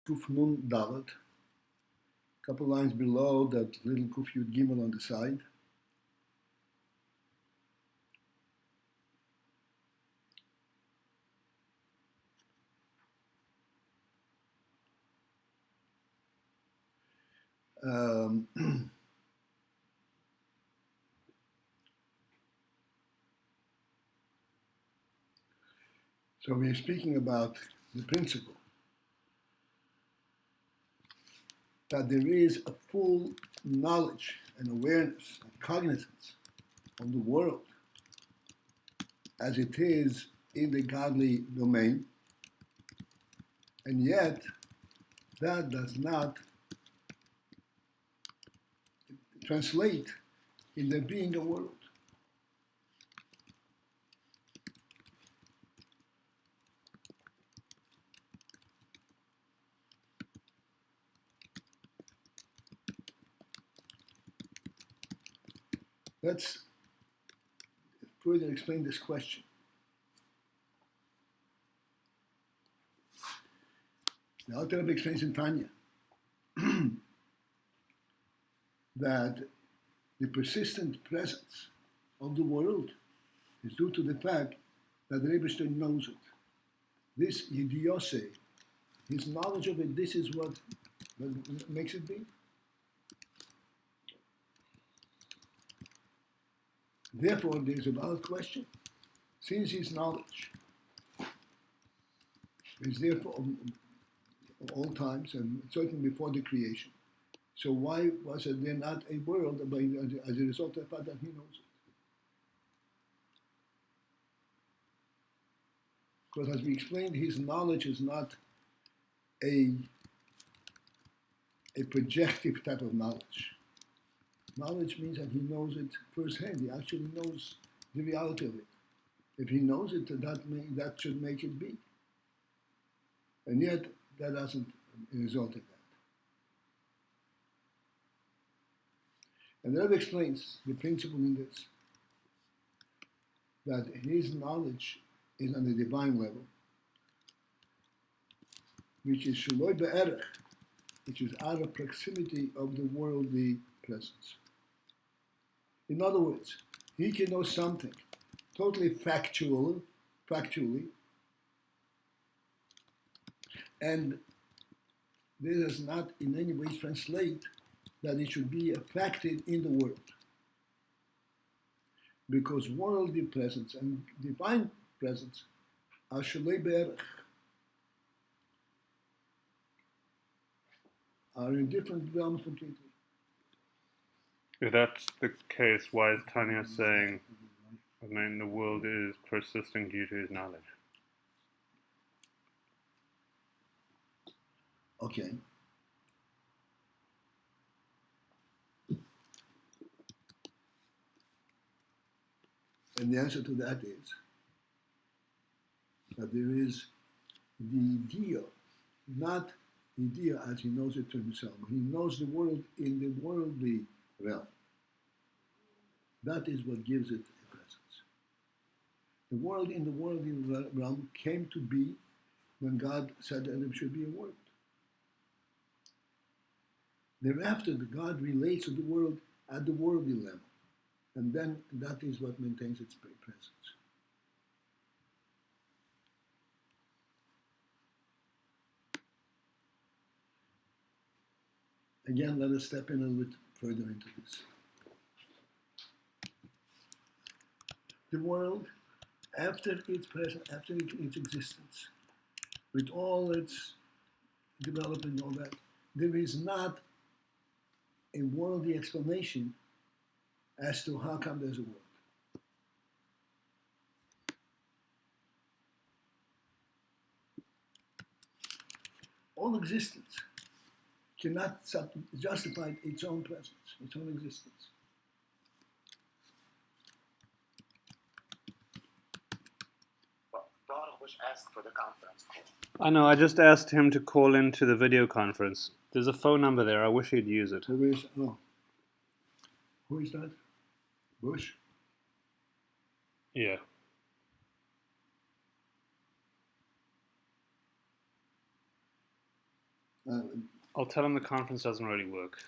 Kuf Nun Dalet, a couple lines below that little Kuf Yud Gimel on the side. So we're speaking about the principle that there is a full knowledge and awareness and cognizance of the world as it is in the godly domain, and yet that does not translate in there being a world. Let's further explain this question. The Alter Rebbe explains in Tanya that the persistent presence of the world is due to the fact that the Rebbe knows it. This Yidiyose, his knowledge of it, this is what makes it be. Therefore, there is a valid question. Since his knowledge is there for all times and certainly before the creation, so why was there not a world as a result of the fact that he knows it? Because as we explained, his knowledge is not a projective type of knowledge. Knowledge means that he knows it firsthand. He actually knows the reality of it. If he knows it, that should make it be. And yet, that doesn't result in that. And the Rebbe explains the principle in this, that his knowledge is on the divine level, which is shaloi be'erech, which is out of proximity of the worldly presence. In other words, he can know something totally factually, and this does not in any way translate that it should be affected in the world. Because worldly presence and divine presence are shalei be'erech, are in different realms completely. If that's the case, why is Tanya saying, the world is persisting due to his knowledge? Okay. And the answer to that is that there is the idea, not the idea as he knows it to himself. He knows the world in the worldly realm. That is what gives it a presence. The world in the worldly realm came to be when God said that there should be a world. Thereafter, the God relates to the world at the worldly level. And then that is what maintains its presence. Again, let us step in a little bit further into this. The world, after its presence, after its existence, with all its development and all that, there is not a worldly explanation as to how come there's a world. All existence cannot justify its own presence, its own existence. Well, Zohar was asked for the conference call. I know, I just asked him to call into the video conference. There's a phone number there, I wish he'd use it. Who is that? Bush? Yeah. I'll tell him the conference doesn't really work.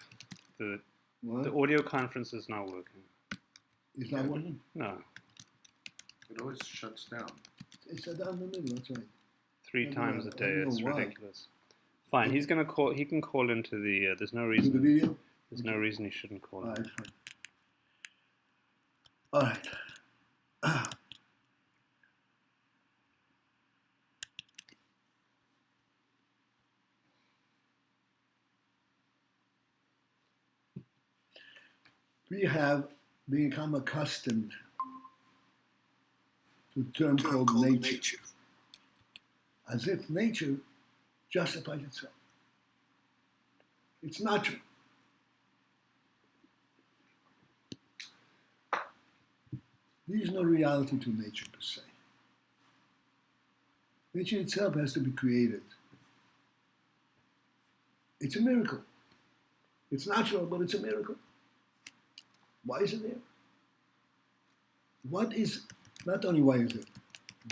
The What? audio conference is not working. It's not working? No. It always shuts down. It's down in the middle, that's right. Three I don't times know- a I day. don't know It's why. ridiculous. Fine. He's gonna call. He can call into the. There's no To the reason. video? There's no reason he shouldn't call in. Alright, fine. Alright. We have become accustomed to a term called nature, as if nature justifies itself. It's natural. There is no reality to nature per se. Nature itself has to be created. It's a miracle. It's natural, but it's a miracle. Why is it there? What is, not only why is it,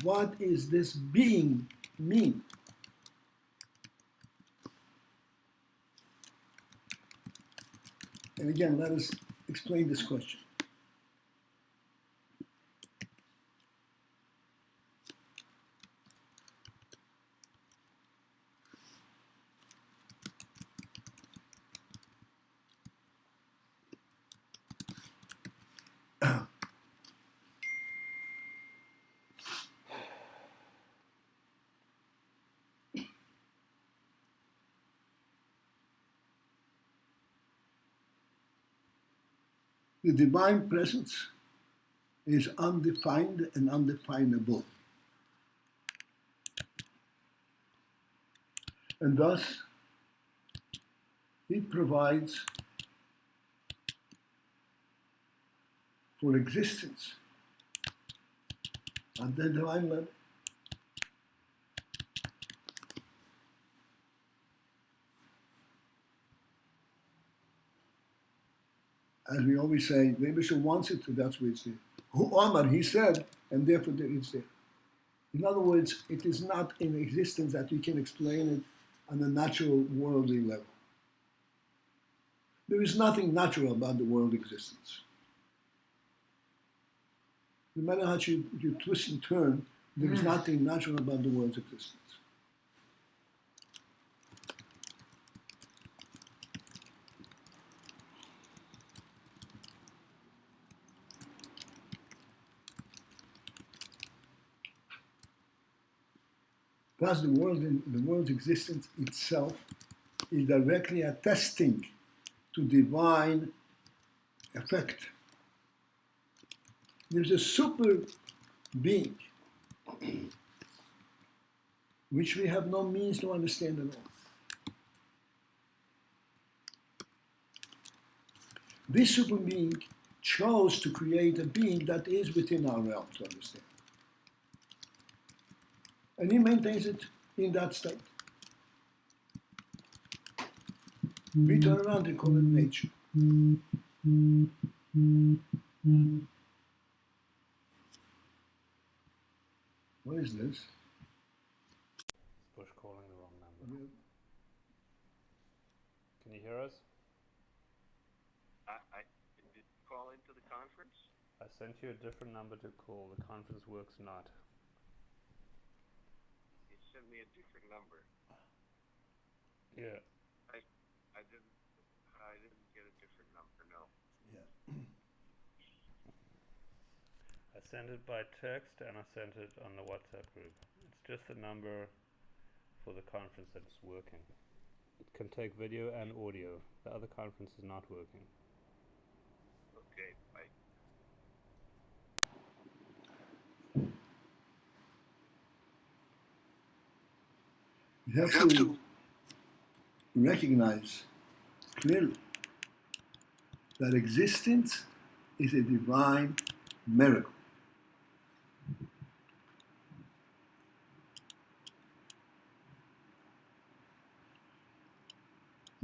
what is this being mean? And again, let us explain this question. The divine presence is undefined and undefinable. And thus, it provides for existence at the divine level. As we always say, the Rebbe wants it to, that's where it's there. Hu Amar, he said, and therefore it's there. In other words, it is not in existence that we can explain it on a natural worldly level. There is nothing natural about the world existence. No matter how you twist and turn, there is nothing natural about the world's existence. Thus, the world's existence itself is directly attesting to divine effect. There's a super being which we have no means to understand at all. This super being chose to create a being that is within our realm to understand. And he maintains it in that state. We turn around and call it nature. What is this? Bush calling the wrong number. Can you hear us? Did you call into the conference? I sent you a different number to call. The conference works not. You sent me a different number. Yeah. I didn't get a different number, no. Yeah. I sent it by text and I sent it on the WhatsApp group. It's just the number for the conference that's working. It can take video and audio. The other conference is not working. Okay, bye. You have to recognize clearly that existence is a divine miracle.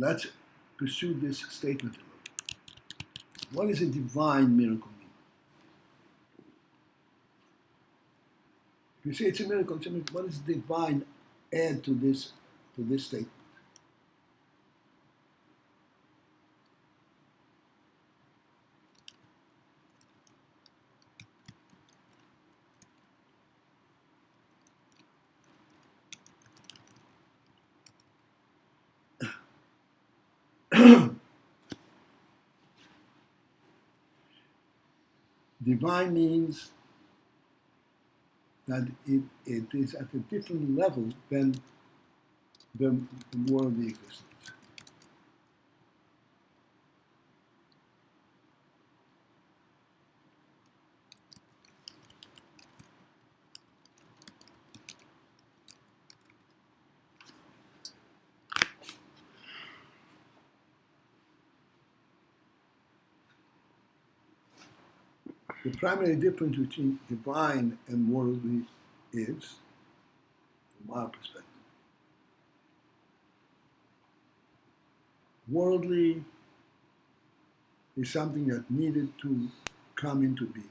Let's pursue this statement a little. What does a divine miracle mean? If you say it's a miracle, what does divine add to this statement? Divine means that it is at a different level than the worldly existence. The primary difference between divine and worldly is, from our perspective, worldly is something that needed to come into being.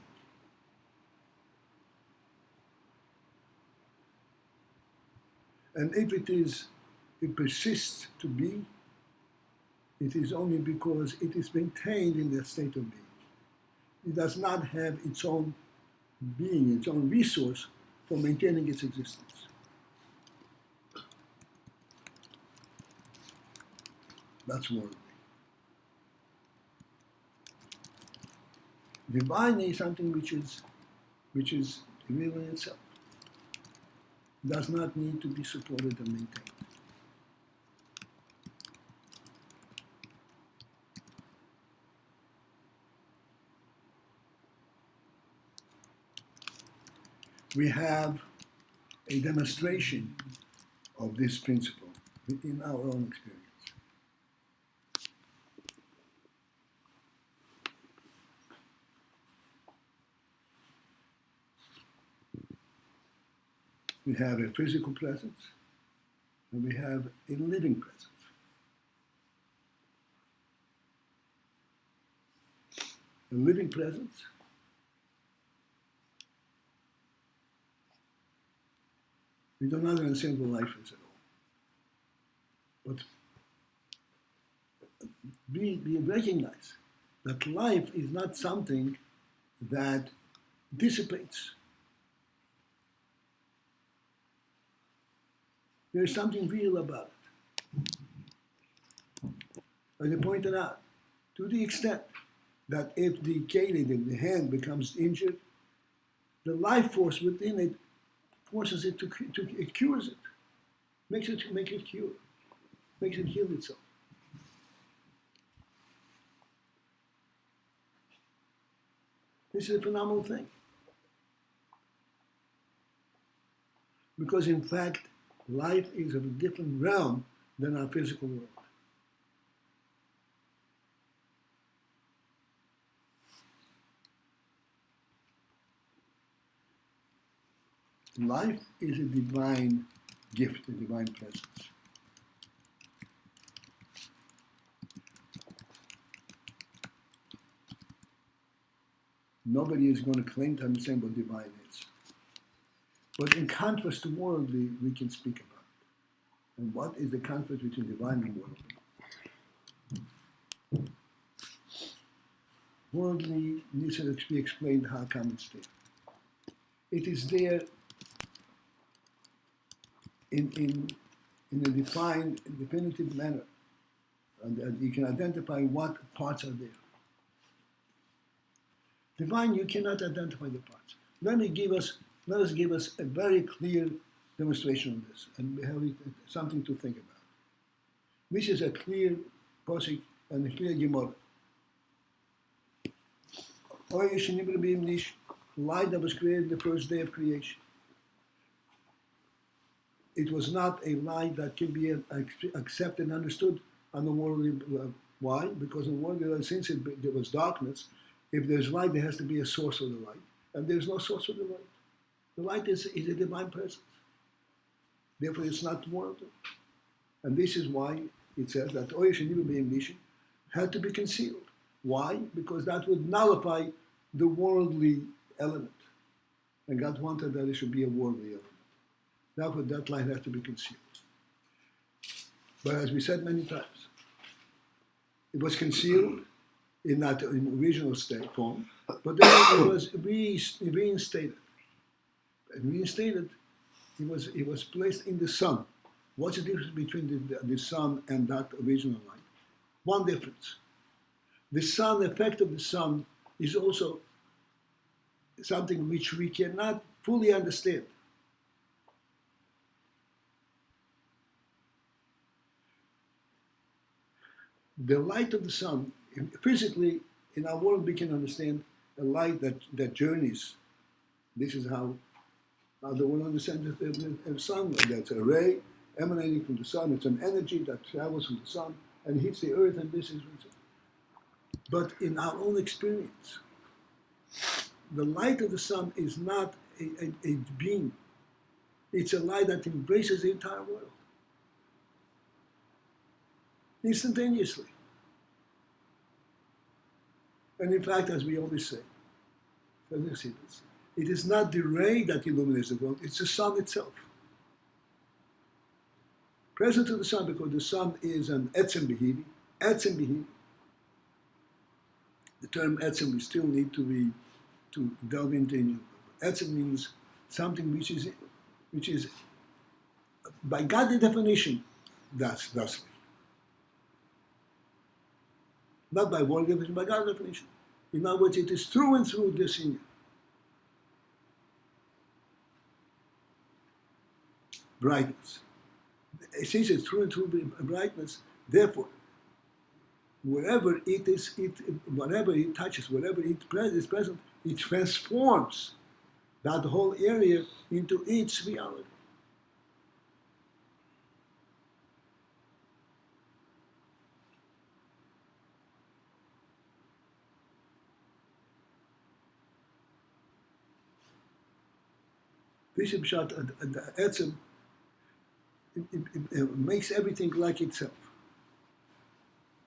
And if it persists to be, it is only because it is maintained in that state of being. It does not have its own being, its own resource for maintaining its existence. That's worldly. Divine is something which is real in itself. It does not need to be supported and maintained. We have a demonstration of this principle within our own experience. We have a physical presence, and we have a living presence. A living presence we do not understand what life is at all. But we recognize that life is not something that dissipates. There is something real about it. As I pointed out, to the extent that if the calid, if the hand becomes injured, the life force within it forces it it cures it, makes it cure, makes it heal itself. This is a phenomenal thing. Because in fact, life is of a different realm than our physical world. Life is a divine gift, a divine presence. Nobody is going to claim to understand what divine is. But in contrast to worldly, we can speak about it. And what is the contrast between divine and worldly? Worldly needs to be explained how come it's there. It is there in a defined, definitive manner. And you can identify what parts are there. Divine, you cannot identify the parts. Let us give us a very clear demonstration of this, and we have something to think about. This is a clear posik and a clear Gemara. Light that was created the first day of creation. It was not a light that can be accepted and understood on the worldly level. Why? Because in the worldly level, since there was darkness, if there's light, there has to be a source of the light. And there's no source of the light. The light is a divine presence. Therefore, it's not worldly. And this is why it says that had to be concealed. Why? Because that would nullify the worldly element. And God wanted that it should be a worldly element. Therefore, that light has to be concealed. But as we said many times, it was concealed in that original state form, but then it was reinstated. And reinstated, it was placed in the sun. What's the difference between the sun and that original light? One difference. The sun, effect of the sun, is also something which we cannot fully understand. The light of the sun, physically, in our world, we can understand a light that journeys. This is how the world understands the sun. That's a ray emanating from the sun. It's an energy that travels from the sun and hits the earth, and this is. But in our own experience, the light of the sun is not a beam. It's a light that embraces the entire world instantaneously. And in fact, as we always say, it is not the ray that illuminates the world, it's the sun itself. Present to the sun, because the sun is an etzem behidi. Etzem behidi. The term etzem we still need to delve into. Etzem means something which is by God's definition, thusly. Not by worldly definition, by God's definition. In other words, it is through and through this in you. Brightness. Since it's through and through brightness, therefore, wherever whatever it touches, wherever it is present, it transforms that whole area into its reality. Bishop Shot and the Etzem, it makes everything like itself.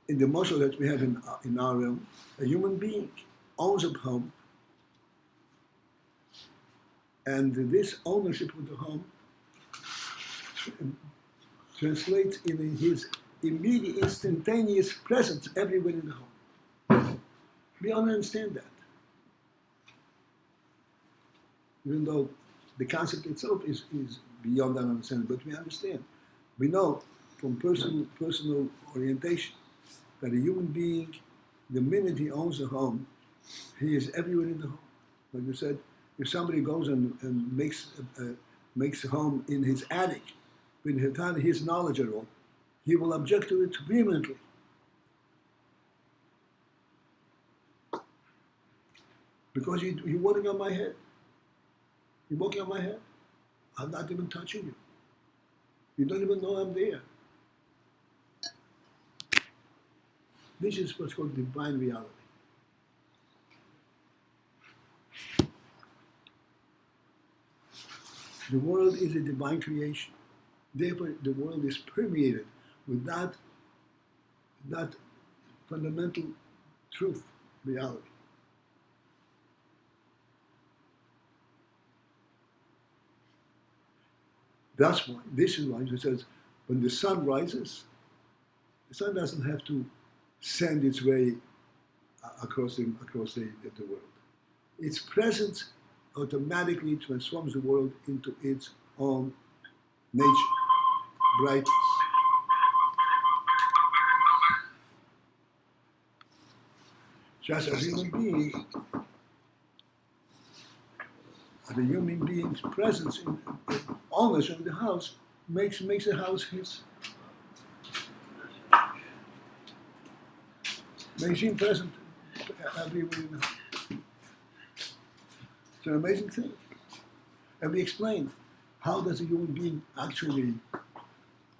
In the muscle that we have in our realm, a human being owns a home, and this ownership of the home translates in his immediate, instantaneous presence everywhere in the home. We don't understand that. Even though the concept itself is beyond our understanding, but we understand. We know from personal orientation that a human being, the minute he owns a home, he is everywhere in the home. Like we said, if somebody goes and makes a home in his attic, without his knowledge at all, he will object to it vehemently. Because you're walking on my head. You're walking on my head. I'm not even touching you. You don't even know I'm there. This is what's called divine reality. The world is a divine creation. Therefore, the world is permeated with that fundamental truth, reality. This is why it says, when the sun rises, the sun doesn't have to send its way across the world. Its presence automatically transforms the world into its own nature, brightness. Just as a human being's presence in ownership of the house makes the house his. Makes him present everywhere in the house. It's an amazing thing. And we explain, how does a human being actually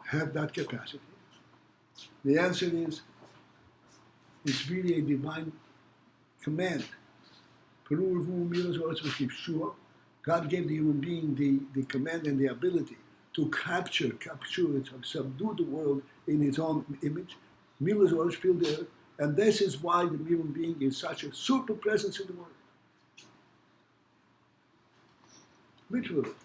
have that capacity? The answer is, it's really a divine command. God gave the human being the command and the ability to capture it, subdue the world in his own image. Milas always feel there, and this is why the human being is such a super presence in the world. Literally.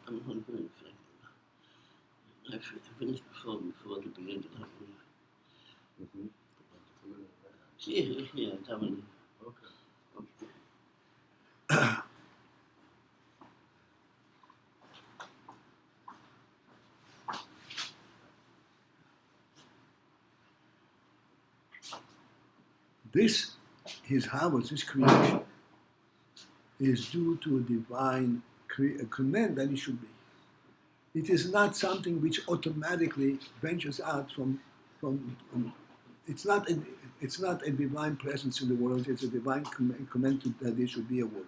I'm wondering if I finished before the beginning. Yeah, tell me. Okay. This, his harvest, this creation, is due to a divine command that it should be. It is not something which automatically ventures out from it's not a divine presence in the world. It's a divine command that there should be a world.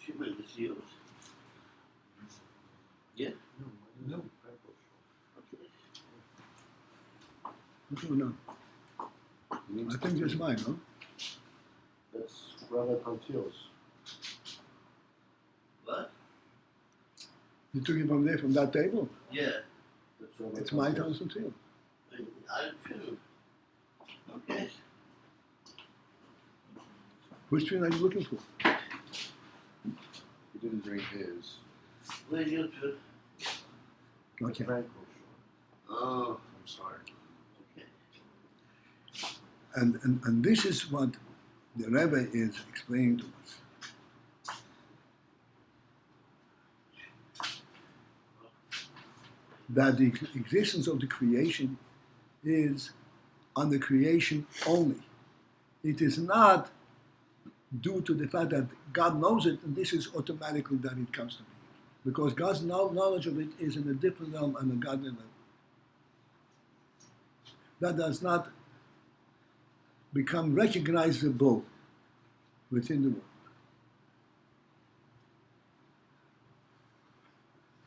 Human is yours. Yeah? No. Okay. No. I think it's mine, no? That's rather PALTIEL's. What? You took it from there, from that table? Yeah. That's rather It's my PALTIEL's. house too. I feel. Okay. Which tree are you looking for? He didn't bring his. Where's your trip? Okay. Franco Oh, I'm sorry. okay. And this is what the Rebbe is explaining to us. That the existence of the creation is on the creation only. It is not due to the fact that God knows it, and this is automatically that it comes to be. Because God's knowledge of it is in a different realm on a godly level. That does not become recognizable within the world.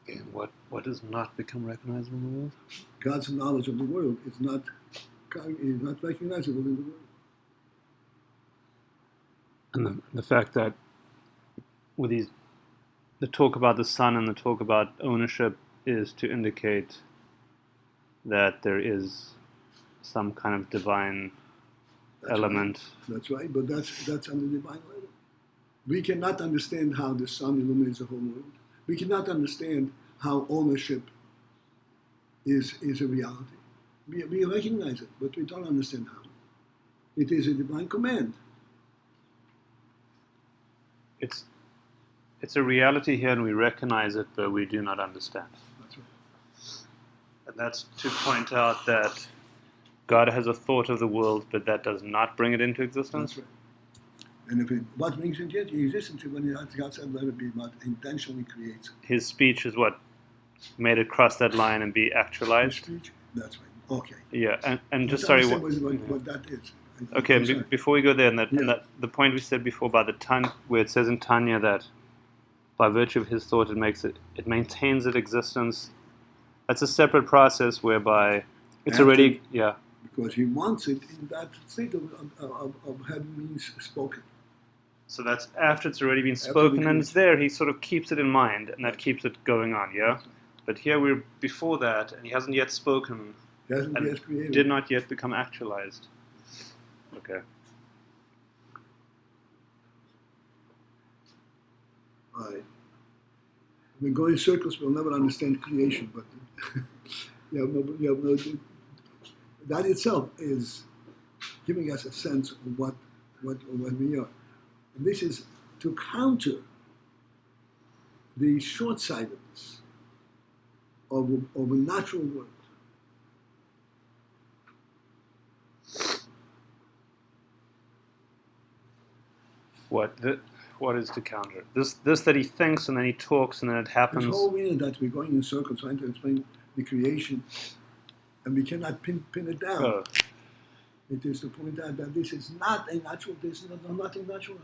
Again, what does not become recognizable in the world? God's knowledge of the world is not recognizable in the world. And the fact that with the talk about the sun and the talk about ownership is to indicate that there is some kind of divine element. Right. That's right, but that's on the divine level. We cannot understand how the sun illuminates the whole world. We cannot understand how ownership is a reality. We recognize it, but we don't understand how. It is a divine command. It's a reality here, and we recognize it, but we do not understand. That's right. And that's to point out that God has a thought of the world, but that does not bring it into existence. That's right. And what brings it into existence when God said, let it be, what intentionally creates it. His speech is what made it cross that line and be actualized. Speech? That's right. Okay. Yeah, and just Let's sorry. understand what that is. Okay, I'm sorry. before we go there, and Yeah. that the point we said before about the where it says in Tanya that by virtue of his thought it maintains its existence. That's a separate process whereby it's After- already Because he wants it in that state of having been spoken. So that's after it's already been After the spoken and it's creation. there. He sort of keeps it in mind, and that keeps it going on. Yeah. But here we're before that, and he hasn't yet spoken, He hasn't and yet created. did not yet become actualized. Okay. Right. We go in circles, we'll never understand creation, but you have no, that itself is giving us a sense of what we are. And this is to counter the short-sightedness of a natural world. What is to counter this that he thinks and then he talks and then it happens. This whole reason that we're going in circles trying to explain the creation, and we cannot pin it down. Oh. It is to point out that this is not a natural. This is nothing natural.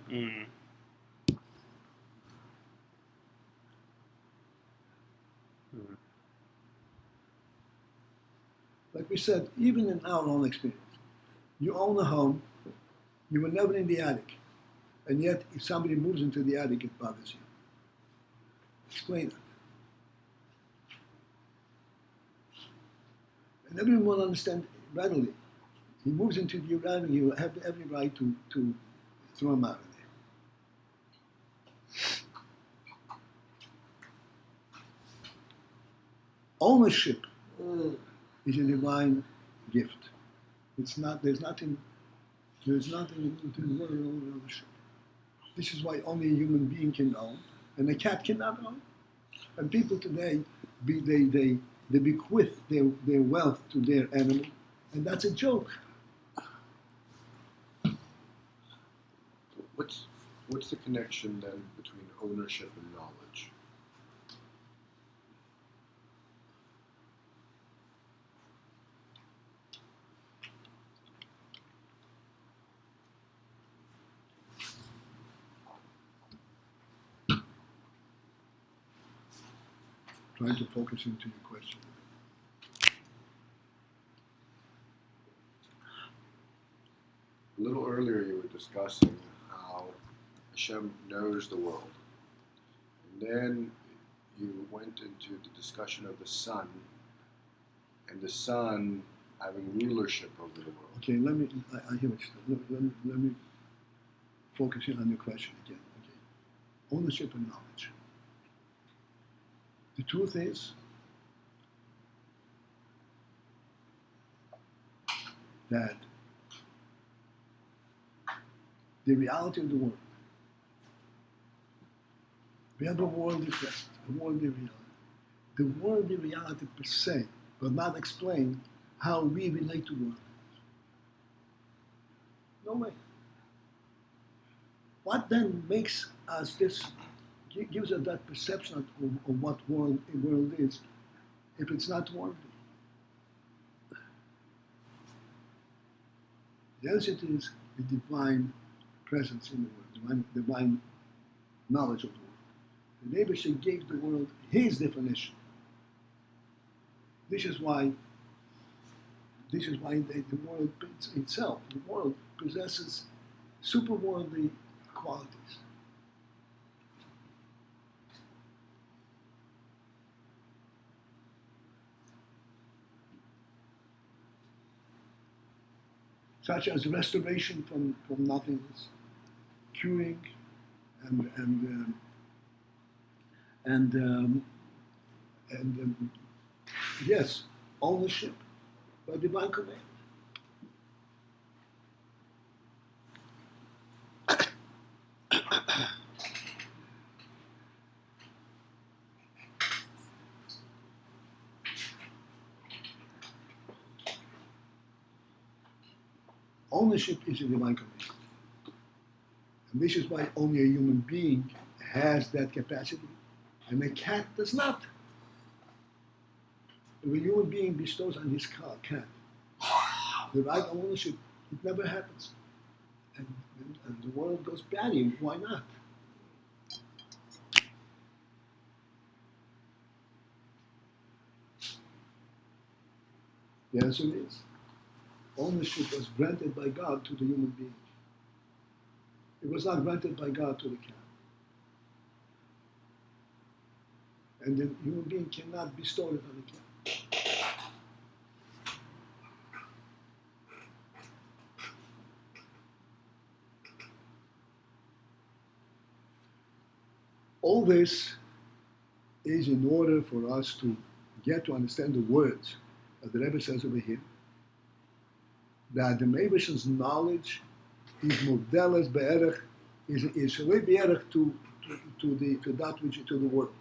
Like we said, even in our own experience, you own a home, you were never in the attic, and yet if somebody moves into the attic, it bothers you. Explain it. And everyone will understand readily. He moves into the attic, you have every right to throw him out of there. Ownership is a divine gift. It's not. There's nothing in the world of ownership. This is why only a human being can own, and a cat cannot own. And people today, they bequeath their wealth to their animal, and that's a joke. What's the connection then between ownership and knowledge? Trying to focus into your question. A little earlier you were discussing how Hashem knows the world. And then you went into the discussion of the sun, and the sun having rulership over the world. Okay, I hear what you're saying. Let me focus in on your question again. Okay, ownership and knowledge. The truth is that the reality of the world, we have a worldly present, a worldly reality. The worldly reality per se will not explain how we relate to world. No way. What then makes us this, gives us that perception of what world is, if it's not worldly? The answer is the divine presence in the world, divine knowledge of the world. The Rebbe gave the world his definition. This is why the world itself, the world possesses superworldly qualities. Such as restoration from nothingness, curing, and yes, ownership by divine command. Ownership is a divine command. And this is why only a human being has that capacity, and a cat does not. If a human being bestows on his cat the right of ownership, it never happens. And the world goes batty. Why not? The answer is, ownership was granted by God to the human being. It was not granted by God to the cat. And the human being cannot bestow it on the cat. All this is in order for us to get to understand the words that the Rebbe says over here, that the Meibushal's knowledge is muvdeles be'erech, is shalei be'erech to that which to the world.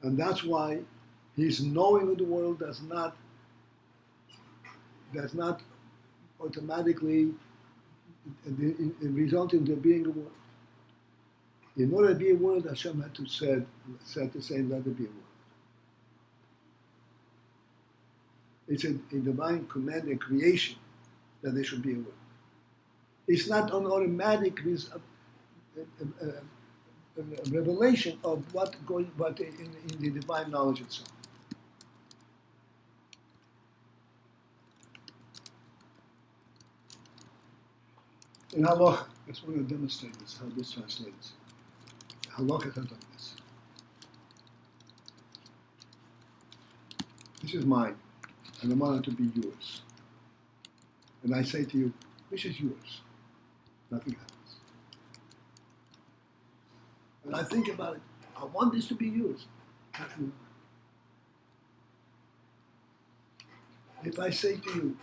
And that's why his knowing of the world does not automatically result in there being a world. In order to be a world, Hashem had to say, let there be a world. It's a divine command and creation that there should be a world. It's not an automatic revelation of what in the divine knowledge itself. In Halach, I just want to demonstrate this, how this translates. Halach has done this. This is mine, and I want it to be yours. And I say to you, this is yours. Nothing happens. And I think about it, I want this to be yours. If I say to you,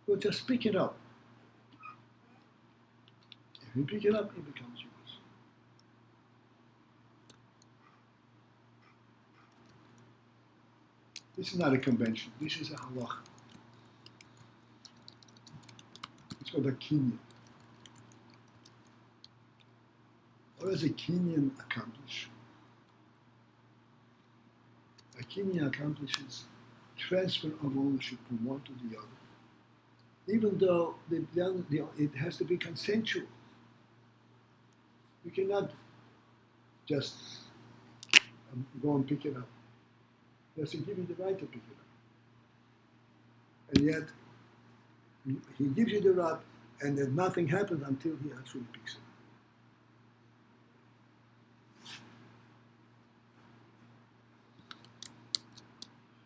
well, just pick it up. If you pick it up, it becomes yours. This is not a convention. This is a halacha. It's called a kinyan. What does a kinyan accomplish? A kinyan accomplishes transfer of ownership from one to the other, even though it has to be consensual. You cannot just go and pick it up. He has to give you the right to pick it up. And yet, he gives you the right, and then nothing happens until he actually picks it up.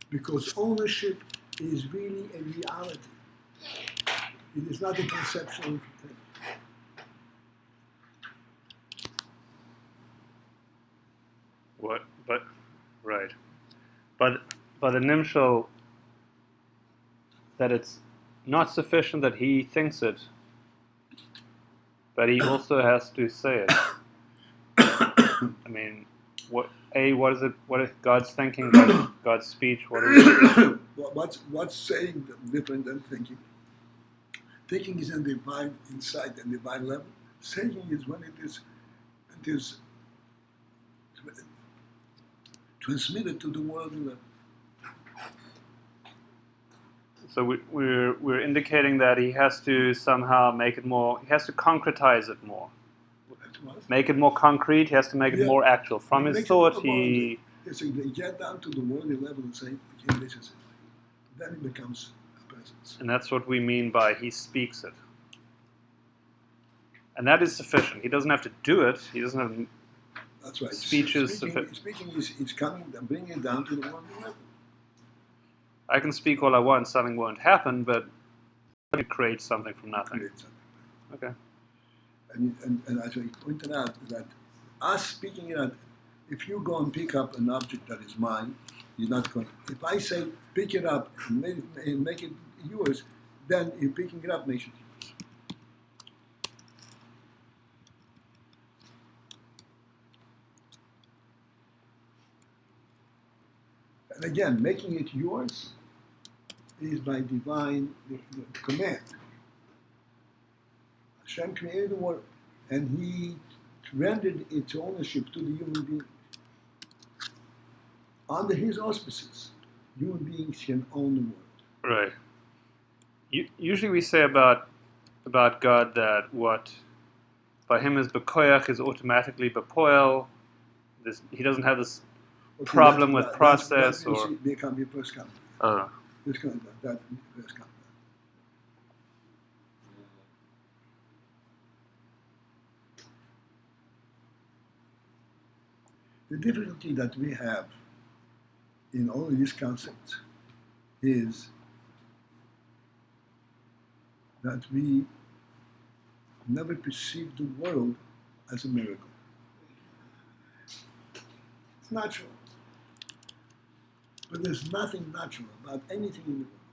Because ownership is really a reality. It is not a conceptual thing. What? But right. But the nimshal that it's not sufficient that he thinks it, but he also has to say it. I mean, what is it? What is God's thinking? God's speech? What is it? What's saying different than thinking? Thinking is in the divine insight and divine level. Saying is when it is transmitted to the world level. So we're indicating that he has to somehow make it more. He has to concretize it more. Make it more concrete. He has to make it more actual. From his thought, he. So they get down to the worldly level and say, okay, this is it. Then it becomes a presence. And that's what we mean by he speaks it. And that is sufficient. He doesn't have to do it. He doesn't have. That's right. Speech is sufficient. Speaking is coming and bringing it down to the worldly level. I can speak all I want. Something won't happen, but let me create something from nothing. Create something. Okay. And as I pointed out, that us speaking it out, if you go and pick up an object that is mine, you're not going. If I say pick it up and make it yours, then you picking it up makes it yours. And again, making it yours is by divine command. Hashem created the world, and He rendered its ownership to the human being. Under His auspices, human beings can own the world. Right. Usually we say about God that what by Him is bekoyach is automatically bepoel. He doesn't have this problem with process or. They can be first come. First come. That first come. The difficulty that we have in all of these concepts is that we never perceive the world as a miracle. It's natural. But there's nothing natural about anything in the world.